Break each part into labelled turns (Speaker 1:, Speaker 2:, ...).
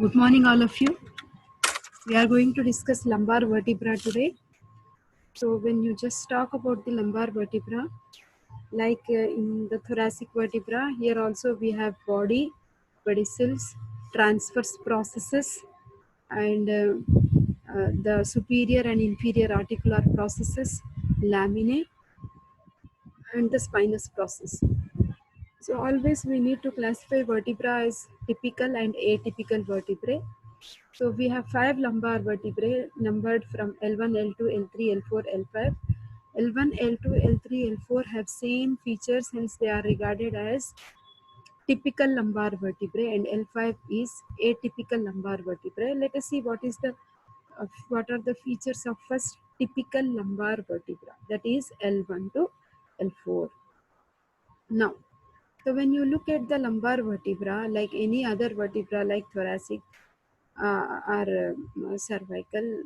Speaker 1: Good morning, all of you. We are going to discuss lumbar vertebra today. So, when you just talk about the lumbar vertebra, like in the thoracic vertebra, here also we have body, pedicels, transverse processes, and the superior and inferior articular processes, laminae, and the spinous process. So, always we need to classify vertebra as typical and atypical vertebrae. So we have 5 lumbar vertebrae numbered from L1, L2, L3, L4, L5. L1, L2, L3, L4 have same features, hence they are regarded as typical lumbar vertebrae, and L5 is atypical lumbar vertebrae. Let us see what are the features of first typical lumbar vertebra, that is L1 to L4. Now, so when you look at the lumbar vertebra, like any other vertebra like thoracic or cervical,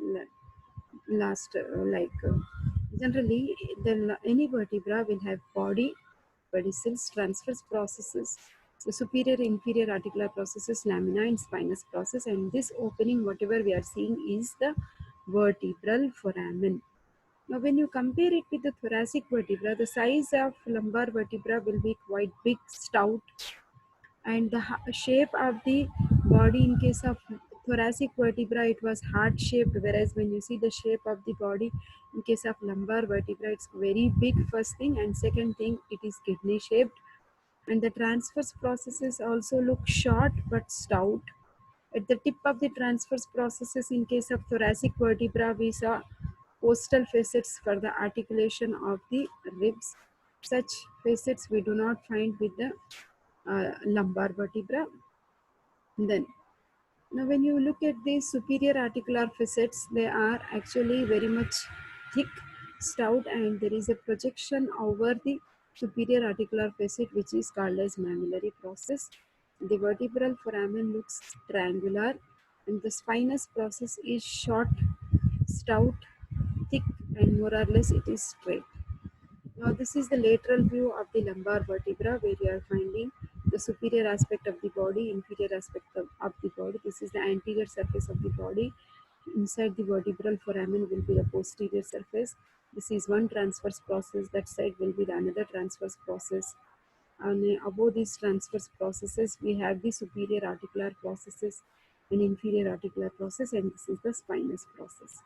Speaker 1: generally any vertebra will have body, pedicels, transverse processes, the superior inferior articular processes, lamina and spinous process, and this opening whatever we are seeing is the vertebral foramen. Now when you compare it with the thoracic vertebra, the size of lumbar vertebra will be quite big, stout, and the shape of the body in case of thoracic vertebra it was heart shaped, whereas when you see the shape of the body in case of lumbar vertebra it's very big, first thing, and second thing it is kidney shaped, and the transverse processes also look short but stout. At the tip of the transverse processes in case of thoracic vertebra we saw postal facets for the articulation of the ribs. Such facets we do not find with the lumbar vertebra. Then, now when you look at the superior articular facets, they are actually very much thick, stout, and there is a projection over the superior articular facet which is called as mammillary process. The vertebral foramen looks triangular, and the spinous process is short, stout, thick, and more or less it is straight. Now this is the lateral view of the lumbar vertebra where you are finding the superior aspect of the body, inferior aspect of the body. This is the anterior surface of the body. Inside the vertebral foramen will be the posterior surface. This is one transverse process. That side will be the another transverse process. And above these transverse processes, we have the superior articular processes and inferior articular process, and this is the spinous process.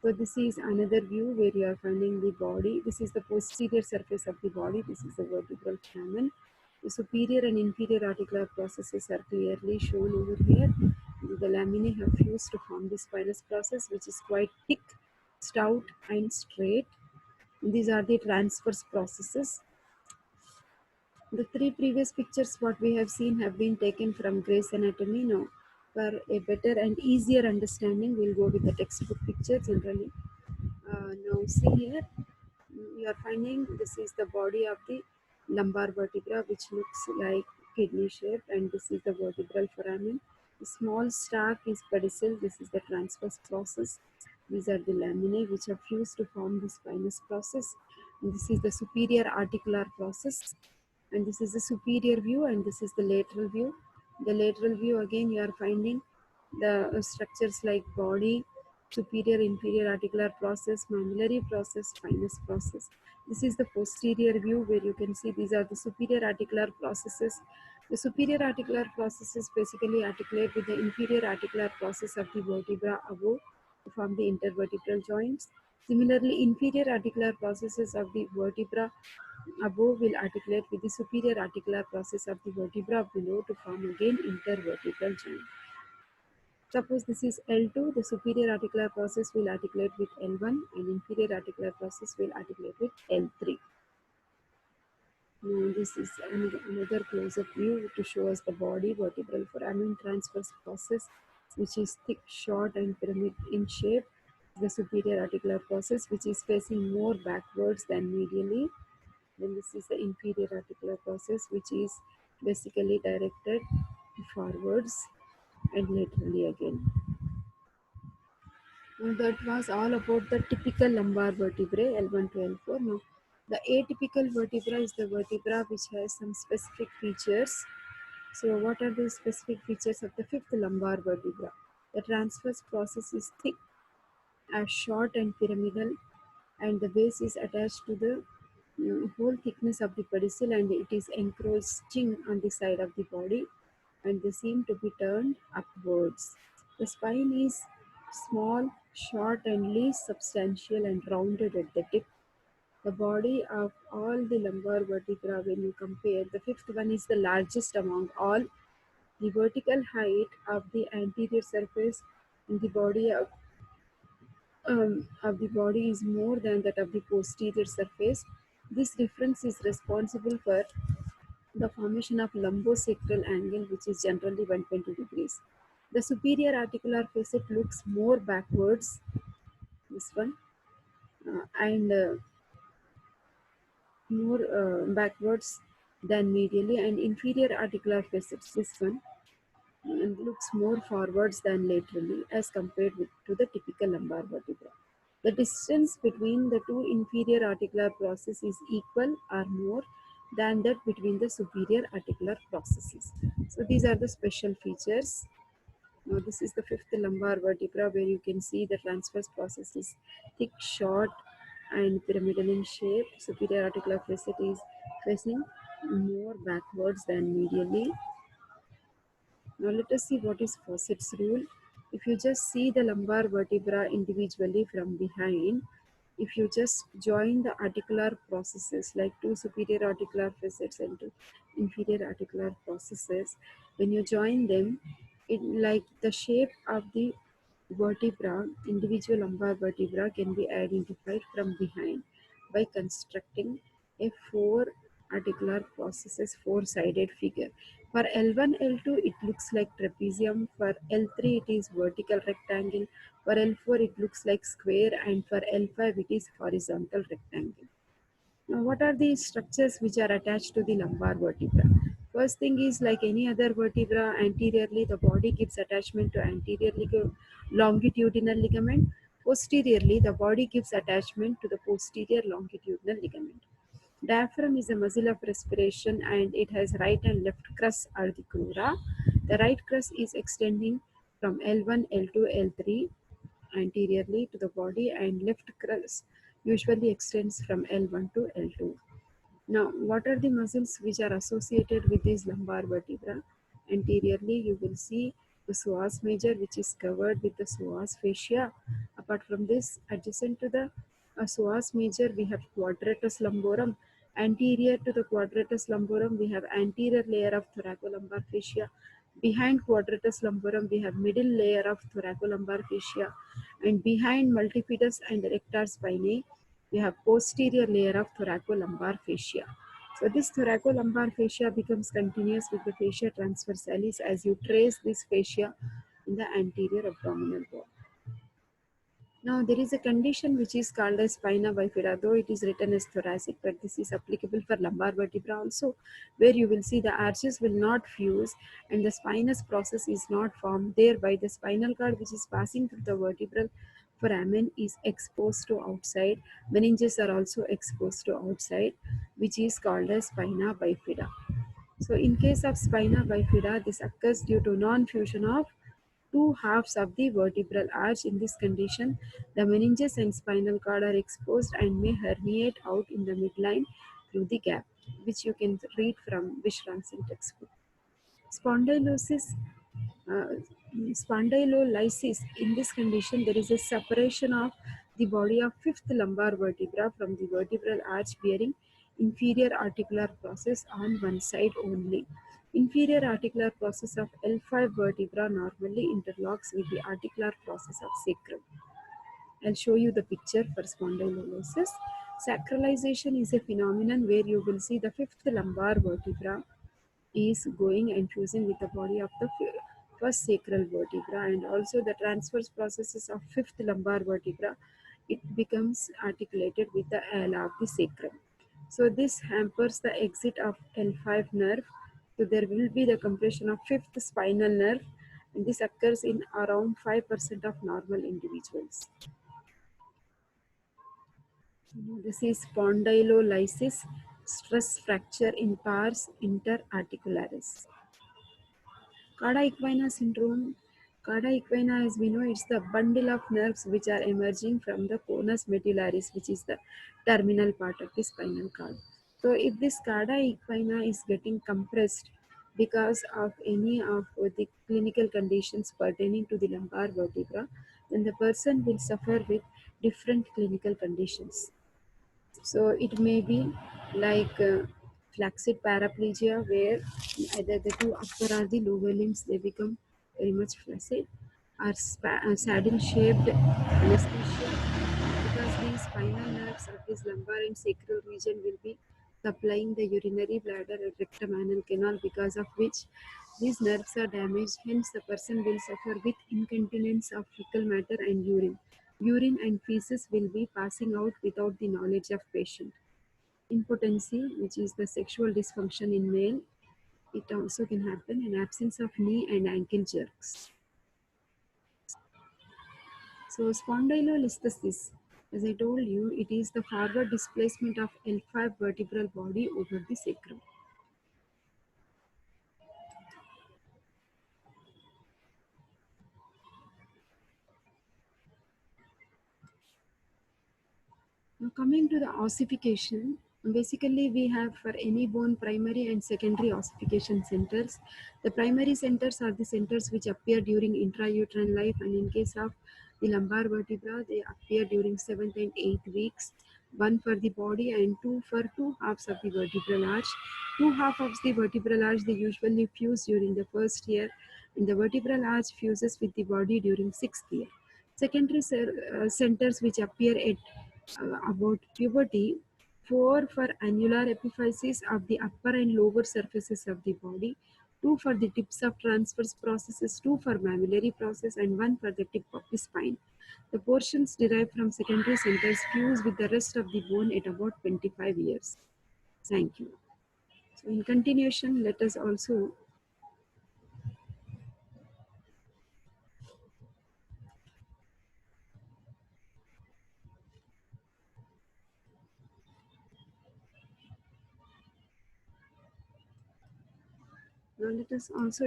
Speaker 1: So this is another view where you are finding the body. This is the posterior surface of the body. This is the vertebral foramen. The superior and inferior articular processes are clearly shown over here. The laminae have fused to form the spinous process, which is quite thick, stout, and straight. These are the transverse processes. The 3 previous pictures what we have seen have been taken from Gray's Anatomy. Now, for a better and easier understanding, we'll go with the textbook picture generally. Now see here, you are finding this is the body of the lumbar vertebra which looks like kidney shape, and this is the vertebral foramen. The small stalk is pedicel. This is the transverse process. These are the laminae which are fused to form the spinous process. And this is the superior articular process, and this is the superior view, and this is the lateral view. The lateral view again you are finding the structures like body, superior inferior articular process, mammillary process, spinous process. This is the posterior view where you can see these are the superior articular processes. The superior articular processes basically articulate with the inferior articular process of the vertebra above to form the intervertebral joints. Similarly, inferior articular processes of the vertebra above will articulate with the superior articular process of the vertebra below to form again intervertebral joint. Suppose this is L2, the superior articular process will articulate with L1 and inferior articular process will articulate with L3. Now this is another close-up view to show us the body, vertebral foramen, transverse process which is thick, short and pyramid in shape. The superior articular process which is facing more backwards than medially. Then this is the inferior articular process which is basically directed forwards and laterally again. Now that was all about the typical lumbar vertebrae L1 to L4. Now the atypical vertebra is the vertebra which has some specific features. So what are the specific features of the fifth lumbar vertebra? The transverse process is thick, as short and pyramidal, and the base is attached to the whole thickness of the pedicel, and it is encroaching on the side of the body, and they seem to be turned upwards. The spine is small, short, and least substantial and rounded at the tip. The body of all the lumbar vertebra, when you compare, the fifth one is the largest among all. The vertical height of the anterior surface in the body is more than that of the posterior surface. This difference is responsible for the formation of lumbosacral angle, which is generally 120 degrees. The superior articular facet looks more backwards, this one, and more backwards than medially, and inferior articular facets, this one, looks more forwards than laterally as compared to the typical lumbar vertebra. The distance between the two inferior articular processes is equal or more than that between the superior articular processes. So these are the special features. Now this is the fifth lumbar vertebra, where you can see the transverse process is thick, short, and pyramidal in shape. Superior articular facet is facing more backwards than medially. Now let us see what is Fawcett's rule. If you just see the lumbar vertebra individually from behind, if you just join the articular processes like two superior articular facets and two inferior articular processes, when you join them, it like the shape of the vertebra, individual lumbar vertebra can be identified from behind by constructing a four articular processes four-sided figure. For L1, L2 it looks like trapezium, for L3 it is vertical rectangle, for L4 it looks like square, and for L5 it is horizontal rectangle. Now, what are the structures which are attached to the lumbar vertebra? First thing is, like any other vertebra, anteriorly the body gives attachment to anterior longitudinal ligament. Posteriorly, the body gives attachment to the posterior longitudinal ligament. Diaphragm is a muscle of respiration, and it has right and left crus or the crura. The right crus is extending from L1, L2, L3 anteriorly to the body, and left crus usually extends from L1 to L2. Now, what are the muscles which are associated with these lumbar vertebra? Anteriorly, you will see the psoas major, which is covered with the psoas fascia. Apart from this, adjacent to the psoas major, we have quadratus lumborum. Anterior to the quadratus lumborum, we have anterior layer of thoracolumbar fascia. Behind quadratus lumborum, we have middle layer of thoracolumbar fascia. And behind multifidus and rectus spinae, we have posterior layer of thoracolumbar fascia. So this thoracolumbar fascia becomes continuous with the fascia transversalis as you trace this fascia in the anterior abdominal wall. Now there is a condition which is called as spina bifida, though it is written as thoracic, but this is applicable for lumbar vertebra also, where you will see the arches will not fuse and the spinous process is not formed. Thereby the spinal cord which is passing through the vertebral foramen is exposed to outside. Meninges are also exposed to outside, which is called as spina bifida. So in case of spina bifida, this occurs due to non-fusion of two halves of the vertebral arch. In this condition, the meninges and spinal cord are exposed and may herniate out in the midline through the gap, which you can read from Vishram's textbook. Spondylosis, uh, spondylolysis. In this condition, there is a separation of the body of fifth lumbar vertebra from the vertebral arch bearing inferior articular process on one side only. Inferior articular process of L5 vertebra normally interlocks with the articular process of sacrum. I'll show you the picture for spondylolysis. Sacralization is a phenomenon where you will see the fifth lumbar vertebra is going and fusing with the body of the first sacral vertebra, and also the transverse processes of fifth lumbar vertebra, it becomes articulated with the ala of the sacrum. So this hampers the exit of L5 nerve. So there will be the compression of fifth spinal nerve, and this occurs in around 5% of normal individuals. This is spondylolysis, stress fracture in pars interarticularis. Cauda equina syndrome. Cauda equina, as we know, it's the bundle of nerves which are emerging from the conus medullaris, which is the terminal part of the spinal cord. So, if this cauda equina is getting compressed because of any of the clinical conditions pertaining to the lumbar vertebra, then the person will suffer with different clinical conditions. So it may be like flaccid paraplegia, where either the two upper or the lower limbs they become very much flaccid, or saddle-shaped anesthesia, because the spinal nerves of this lumbar and sacral region will be supplying the urinary bladder and rectum anal canal, because of which these nerves are damaged. Hence, the person will suffer with incontinence of fecal matter and urine. Urine and feces will be passing out without the knowledge of patient. Impotency, which is the sexual dysfunction in male, it also can happen in absence of knee and ankle jerks. So spondylolisthesis, as I told you, it is the forward displacement of L5 vertebral body over the sacrum. Now coming to the ossification, basically we have for any bone primary and secondary ossification centers. The primary centers are the centers which appear during intrauterine life, and in case of the lumbar vertebra, they appear during 7th and 8th weeks. One for the body and two for two halves of the vertebral arch. Two halves of the vertebral arch they usually fuse during the first year, and the vertebral arch fuses with the body during 6th year. Secondary centers which appear at about puberty, four for annular epiphyses of the upper and lower surfaces of the body, two for the tips of transverse processes, two for mammillary process, and one for the tip of the spine. The portions derived from secondary centers fuse with the rest of the bone at about 25 years. Thank you. So in continuation, let us also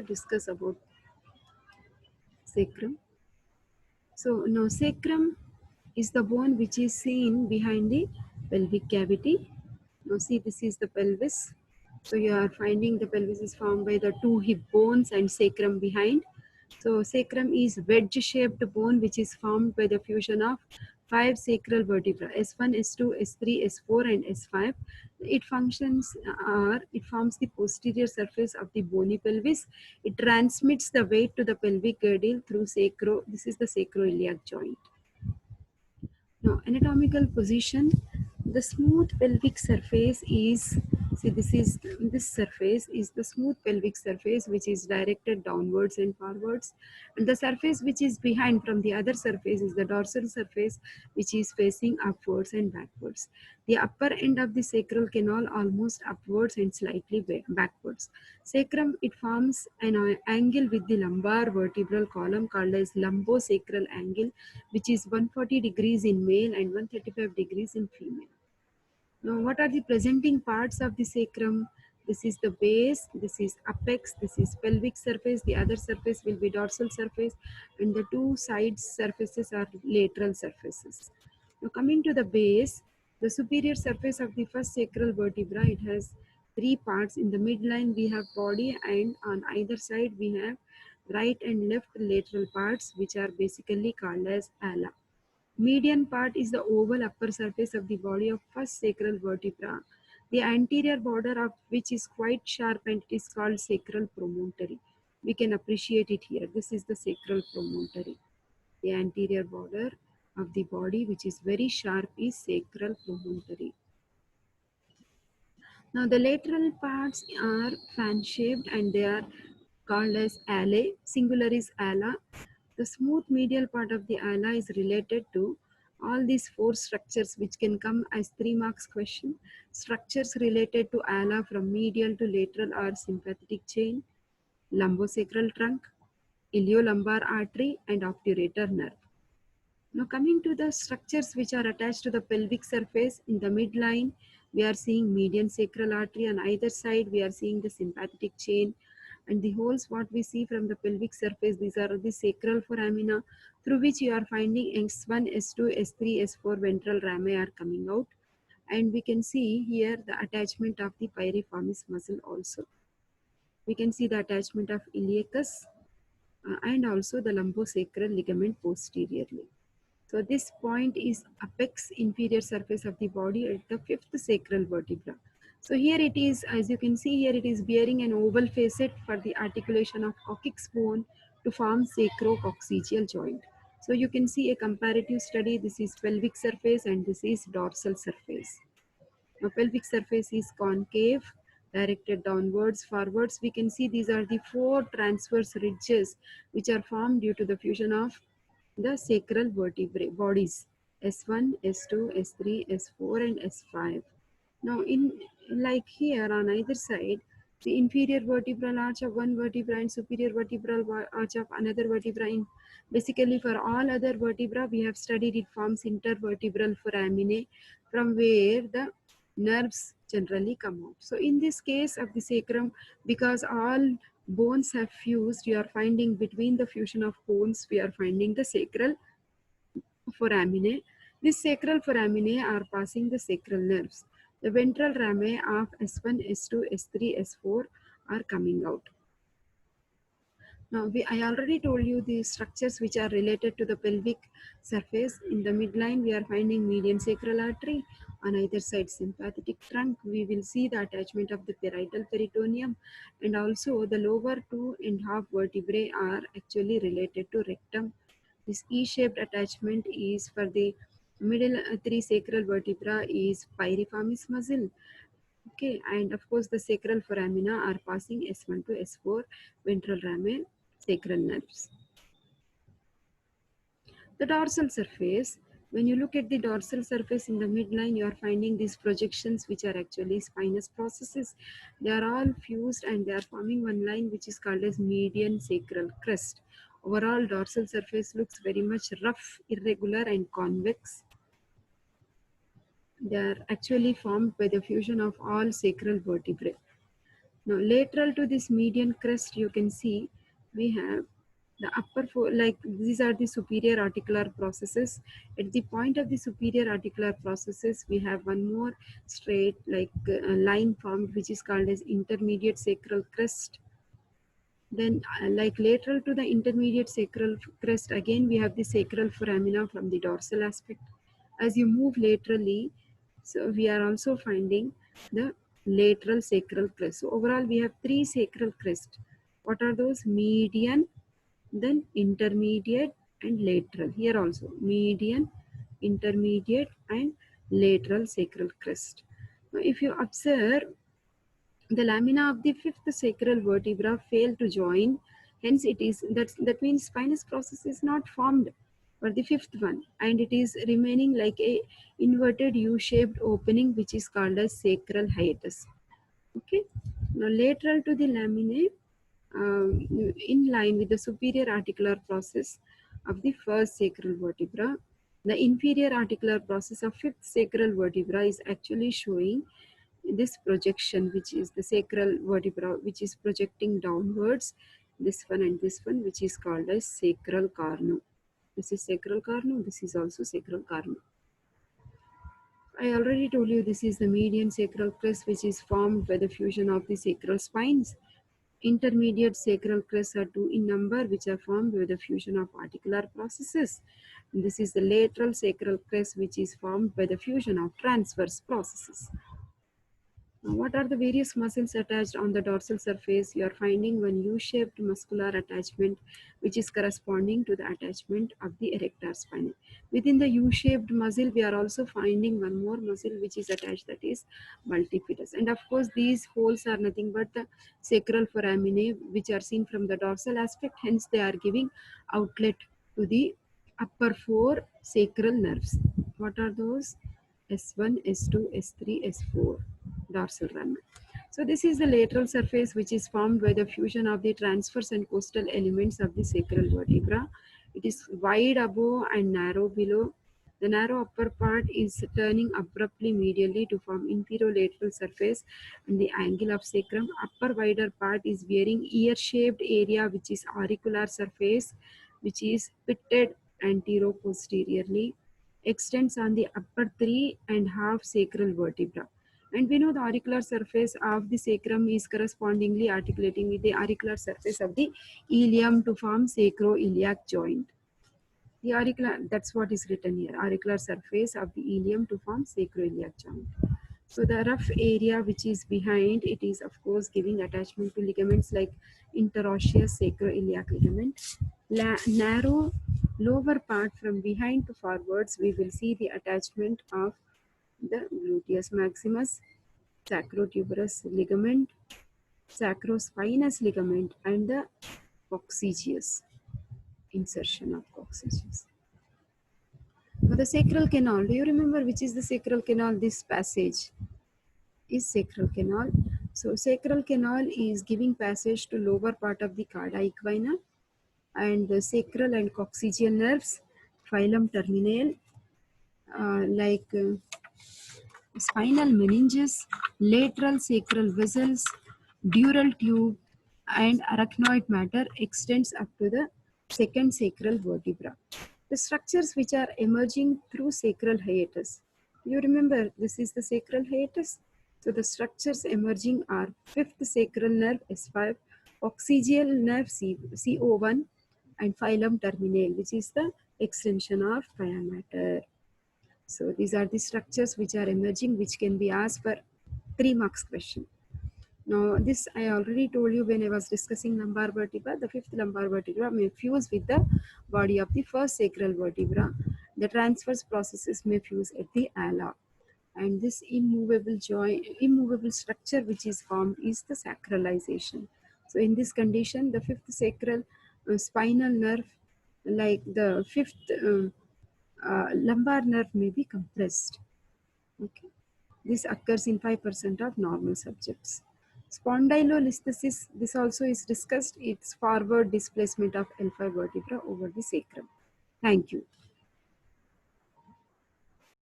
Speaker 1: discuss about sacrum. So now sacrum is the bone which is seen behind the pelvic cavity. Now see, this is the pelvis. So you are finding the pelvis is formed by the two hip bones and sacrum behind. So sacrum is wedge-shaped bone which is formed by the fusion of five sacral vertebrae, S1, S2, S3, S4 and S5. It forms the posterior surface of the bony pelvis. It transmits the weight to the pelvic girdle through this is the sacroiliac joint. Now, anatomical position, the smooth pelvic surface is, see this surface is the smooth pelvic surface which is directed downwards and forwards, and the surface which is behind from the other surface is the dorsal surface which is facing upwards and backwards. The upper end of the sacral canal almost upwards and slightly backwards. Sacrum, it forms an angle with the lumbar vertebral column called as lumbosacral angle, which is 140 degrees in male and 135 degrees in female. Now, what are the presenting parts of the sacrum? This is the base, this is apex, this is pelvic surface, the other surface will be dorsal surface, and the two side surfaces are lateral surfaces. Now, coming to the base, the superior surface of the first sacral vertebra, it has three parts. In the midline, we have body, and on either side, we have right and left lateral parts, which are basically called as ala. Median part is the oval upper surface of the body of first sacral vertebra, the anterior border of which is quite sharp and it is called sacral promontory. We can appreciate it here. This is the sacral promontory. The anterior border of the body which is very sharp is sacral promontory. Now the lateral parts are fan shaped and they are called as alae. Singular is ala. The smooth medial part of the ala is related to all these four structures which can come as 3 marks question. Structures related to ala from medial to lateral are sympathetic chain, lumbosacral trunk, iliolumbar artery and obturator nerve. Now coming to the structures which are attached to the pelvic surface, in the midline we are seeing median sacral artery, on either side we are seeing the sympathetic chain, And the holes what we see from the pelvic surface, these are the sacral foramina through which you are finding S1, S2, S3, S4 ventral rami are coming out. And we can see here the attachment of the piriformis muscle also. We can see the attachment of iliacus and also the lumbosacral ligament posteriorly. So this point is apex inferior surface of the body at the fifth sacral vertebra. So here it is, as you can see here, it is bearing an oval facet for the articulation of coccyx bone to form sacrococcygeal joint. So you can see a comparative study. This is pelvic surface and this is dorsal surface. Now pelvic surface is concave, directed downwards, forwards. We can see these are the four transverse ridges which are formed due to the fusion of the sacral vertebrae bodies S1, S2, S3, S4 and S5. Now in like here on either side, the inferior vertebral arch of one vertebra and superior vertebral arch of another vertebra. Basically for all other vertebra we have studied it forms intervertebral foraminae from where the nerves generally come out. So in this case of the sacrum, because all bones have fused, you are finding between the fusion of bones, we are finding the sacral foraminae. These sacral foraminae are passing the sacral nerves. The ventral rami of S1, S2, S3, S4 are coming out. Now, I already told you the structures which are related to the pelvic surface. In the midline, we are finding median sacral artery. On either side, sympathetic trunk. We will see the attachment of the parietal peritoneum, and also the lower 2.5 vertebrae are actually related to rectum. This E-shaped attachment is for the middle three sacral vertebra is piriformis muscle. Okay, and of course the sacral foramina are passing S1 to S4 ventral rami sacral nerves. The dorsal surface, when you look at the dorsal surface in the midline, you are finding these projections which are actually spinous processes. They are all fused and they are forming one line which is called as median sacral crest. Overall dorsal surface looks very much rough, irregular and convex. They are actually formed by the fusion of all sacral vertebrae. Now lateral to this median crest, you can see we have the upper four, like these are the superior articular processes. At the point of the superior articular processes, we have one more straight line formed which is called as intermediate sacral crest. Then like lateral to the intermediate sacral crest, again we have the sacral foramina from the dorsal aspect. As you move laterally, so we are also finding the lateral sacral crest. So overall we have three sacral crests. What are those? Median, then intermediate and lateral. Here also median, intermediate and lateral sacral crest. Now if you observe, the lamina of the fifth sacral vertebra fail to join, hence it is that means spinous process is not formed for the fifth one, and it is remaining like a inverted U-shaped opening which is called as sacral hiatus. Okay, now lateral to the laminae, in line with the superior articular process of the first sacral vertebra, the inferior articular process of fifth sacral vertebra is actually showing this projection, which is the sacral vertebra which is projecting downwards, this one and this one, which is called as sacral carno. This is sacral carno, this is also sacral carno. I already told you this is the median sacral crest which is formed by the fusion of the sacral spines. Intermediate sacral crests are two in number which are formed by the fusion of articular processes. And this is the lateral sacral crest which is formed by the fusion of transverse processes. Now, what are the various muscles attached on the dorsal surface? You are finding one U-shaped muscular attachment which is corresponding to the attachment of the erector spinae. Within the U-shaped muscle, we are also finding one more muscle which is attached, that is multifidus. And of course, these holes are nothing but the sacral foraminae which are seen from the dorsal aspect. Hence, they are giving outlet to the upper four sacral nerves. What are those? S1, S2, S3, S4 dorsal rami. So this is the lateral surface which is formed by the fusion of the transverse and coastal elements of the sacral vertebra. It is wide above and narrow below. The narrow upper part is turning abruptly medially to form inferior-lateral surface and the angle of sacrum. Upper wider part is bearing ear-shaped area which is auricular surface, which is pitted antero-posteriorly, extends on the upper 3.5 sacral vertebra. And we know the auricular surface of the sacrum is correspondingly articulating with the auricular surface of the ilium to form sacroiliac joint. The auricular, that's what is written here, auricular surface of the ilium to form sacroiliac joint. So the rough area which is behind it is of course giving attachment to ligaments like interosseous sacroiliac ligament. Narrow lower part from behind to forwards, we will see the attachment of the gluteus maximus, sacrotuberous ligament, sacrospinous ligament, and the coccygeus, insertion of coccygeus. Now the sacral canal, do you remember which is the sacral canal? This passage is sacral canal. So sacral canal is giving passage to lower part of the cardia equina and the sacral and coccygeal nerves, filum terminale, spinal meninges, lateral sacral vessels, dural tube, and arachnoid matter extends up to the second sacral vertebra. The structures which are emerging through sacral hiatus. You remember this is the sacral hiatus. So the structures emerging are fifth sacral nerve S5, coccygeal nerve CO1, and filum terminale, which is the extension of pia mater. So these are the structures which are emerging, which can be asked for 3 marks question. Now this I already told you when I was discussing lumbar vertebra. The fifth lumbar vertebra may fuse with the body of the first sacral vertebra. The transverse processes may fuse at the ala. And this immovable structure which is formed is the sacralization. So in this condition, the fifth sacral spinal nerve, like the fifth lumbar nerve, may be compressed. Okay. This occurs in 5% of normal subjects. Spondylolisthesis, this also is discussed. It's forward displacement of L5 vertebra over the sacrum. Thank you.